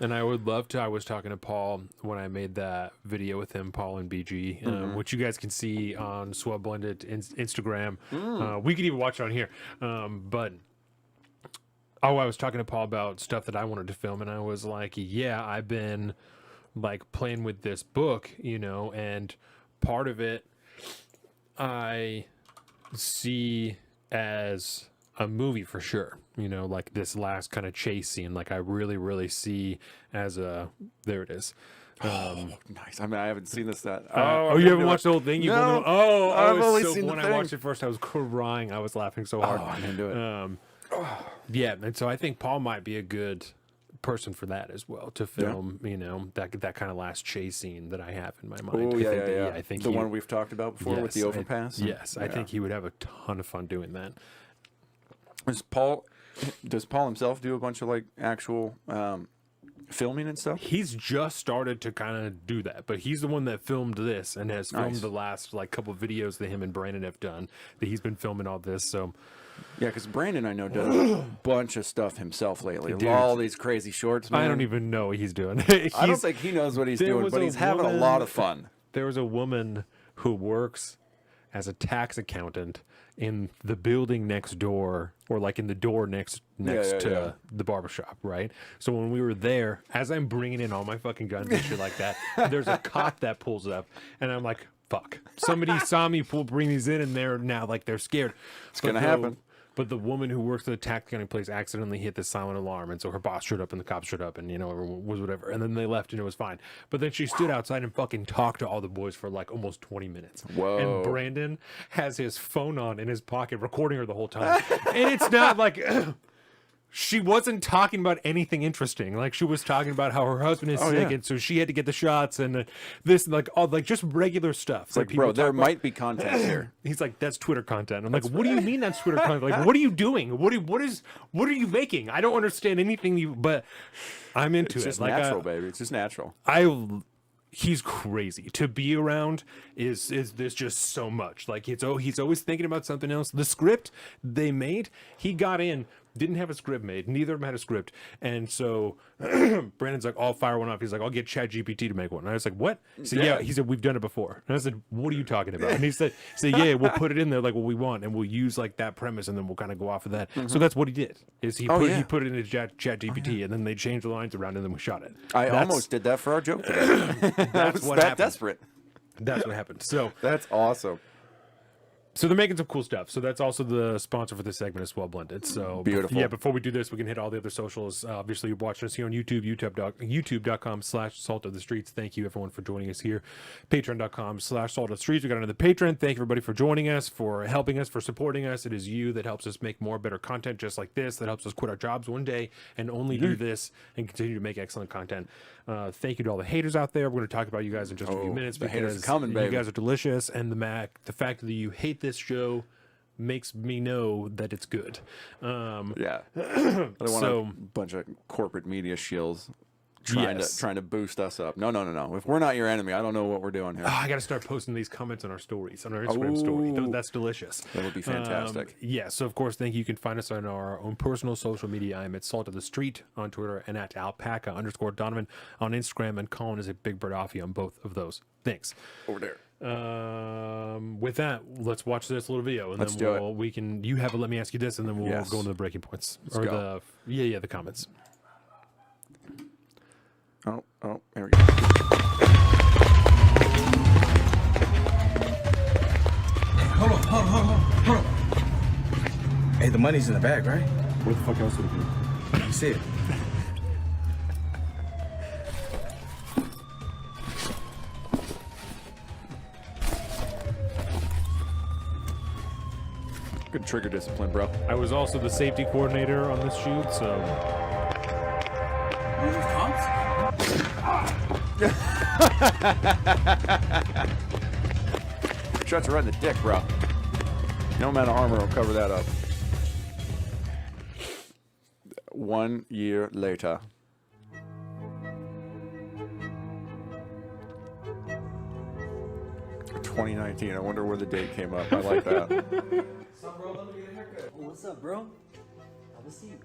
And I would love to. I was talking to Paul when I made that video with him, Paul and BG, which you guys can see on Swell Blended Instagram. We could even watch it on here. But I was talking to Paul about stuff that I wanted to film, and I was like, yeah, I've been like playing with this book, and part of it I see as a movie for sure, like this last kind of chase scene, like I really see as a, there it is. Nice. I mean, I haven't seen this. You haven't watched the whole thing? No, I've only seen when the I thing. watched it first, I was crying. I was laughing so hard. I didn't do it. Yeah, and so I think Paul might be a good person for that as well, to film, that kind of last chase scene that I have in my mind. I I think the one we've talked about before with the overpass. I think he would have a ton of fun doing that. Does Paul himself do a bunch of like actual filming and stuff? He's just started to kind of do that, but he's the one that filmed this and has filmed the last like couple of videos that him and Brandon have done, that he's been filming all this. So yeah, because Brandon, I know, does a bunch of stuff himself lately. Dude, all these crazy shorts, man. I don't even know what he's doing. I don't think he knows what he's doing, but he's having a lot of fun. There was a woman who works as a tax accountant in the building next door, or like in the door next to the barbershop, right? So when we were there, as I'm bringing in all my fucking guns and shit like that, there's a cop that pulls up, and I'm like, fuck. Somebody saw me bring these in, and they're now like, they're scared. It's going to happen. But the woman who works at the tax accounting place accidentally hit the silent alarm, and so her boss showed up and the cops showed up, and everyone was whatever, and then they left and it was fine. But then she stood outside and fucking talked to all the boys for like almost 20 minutes. Whoa! And Brandon has his phone on in his pocket, recording her the whole time, and it's not like. She wasn't talking about anything interesting. Like, she was talking about how her husband is sick, and so she had to get the shots, and this, like, all like just regular stuff. It's like, bro, there might be content here. He's like, that's Twitter content. I'm like, what do you mean that's Twitter content? Like, what are you doing? What are you making? I don't understand anything but I'm into it. It's just like, natural, baby. It's just natural. He's crazy to be around. Is there's just so much. Like, he's always thinking about something else. The script they made, he got in, didn't have a script made. Neither of them had a script. And so Brandon's like, I'll fire one off. He's like, I'll get ChatGPT to make one. And I was like, what? He said, yeah. He said, we've done it before. And I said, what are you talking about? And he said, yeah, we'll put it in there like what we want, and we'll use like that premise, and then we'll kind of go off of that. So that's what he did. Is he put it into ChatGPT, and then they changed the lines around, and then we shot it. I almost did that for our joke today. That's what happened. Desperate. That's what happened. So that's awesome. So they're making some cool stuff. So that's also the sponsor for this segment is Swell Blended. So beautiful. Yeah, before we do this, we can hit all the other socials. Obviously, you're watching us here on YouTube, youtube.com/saltofthestreets. Thank you, everyone, for joining us here. Patreon.com/saltofthestreets. We got another patron. Thank you, everybody, for joining us, for helping us, for supporting us. It is you that helps us make more, better content just like this, that helps us quit our jobs one day and only do this and continue to make excellent content. Thank you to all the haters out there. We're going to talk about you guys in just a few minutes. The haters are coming, baby. You guys are delicious, and the fact that you hate this show makes me know that it's good. Yeah. I don't want a bunch of corporate media shills trying to boost us up. No. If we're not your enemy, I don't know what we're doing here. I got to start posting these comments on our stories, on our Instagram story. That's delicious. That would be fantastic. So of course, thank you. You can find us on our own personal social media. I'm at Salt of the Street on Twitter and at Alpaca_Donavan on Instagram, and Colin is at Big Bird Offie on both of those. Thanks. Over there. With that, let's watch this little video, and then we can. You have it. Let me ask you this, and then we'll go into the breaking points the comments. Oh, there we go. Hold on. Hey, the money's in the bag, right? Where the fuck else would it be? You see it. Good trigger discipline, bro. I was also the safety coordinator on this shoot, so. Shots are right in the dick, bro. No amount of armor will cover that up. 1 year later. $2019. I wonder where the date came up. I like that. What's up, bro? Let me get a haircut. Oh, what's up, bro? Have a seat.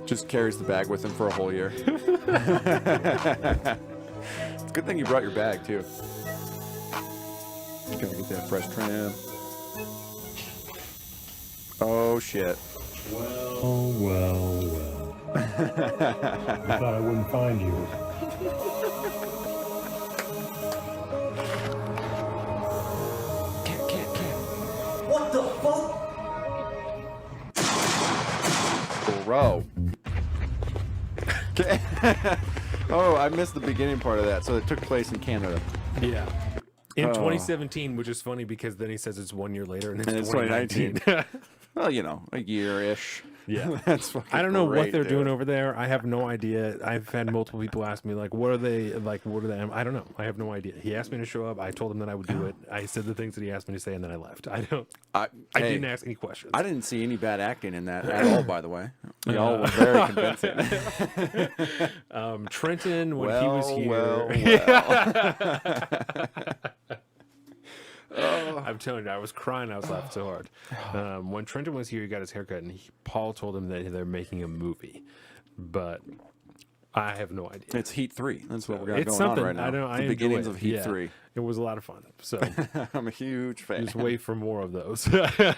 Just carries the bag with him for a whole year. It's a good thing you brought your bag too. Gotta get that fresh trim. Oh shit. Well. I thought I wouldn't find you. What the fuck? Bro. Oh, I missed the beginning part of that. So it took place in Canada. Yeah. In 2017, which is funny because then he says it's 1 year later and it's 2019. 2019. Well, you know, a year-ish. Yeah. That's fucking I don't know great, what they're dude. doing over there. I have no idea. I've had multiple people ask me, like, what are they, like, what are they? I don't know. I have no idea. He asked me to show up. I told him that I would do it. I said the things that he asked me to say, and then I left. I Hey, didn't ask any questions. I didn't see any bad acting in that at all, by the way. Y'all were very convincing. Trenton, when he was here. I'm telling you, I was crying. I was laughing so hard. When Trenton was here, he got his haircut, and Paul told him that they're making a movie, but I have no idea. It's Heat 3. That's what we're got It's going something. on right now. I don't. The beginnings of Heat 3. It was a lot of fun. So I'm a huge fan. just wait for more of those. Welcome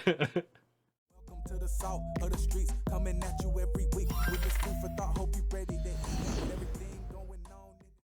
to the south of the streets, coming at you every week with this food for thought. Hope you ready to eat every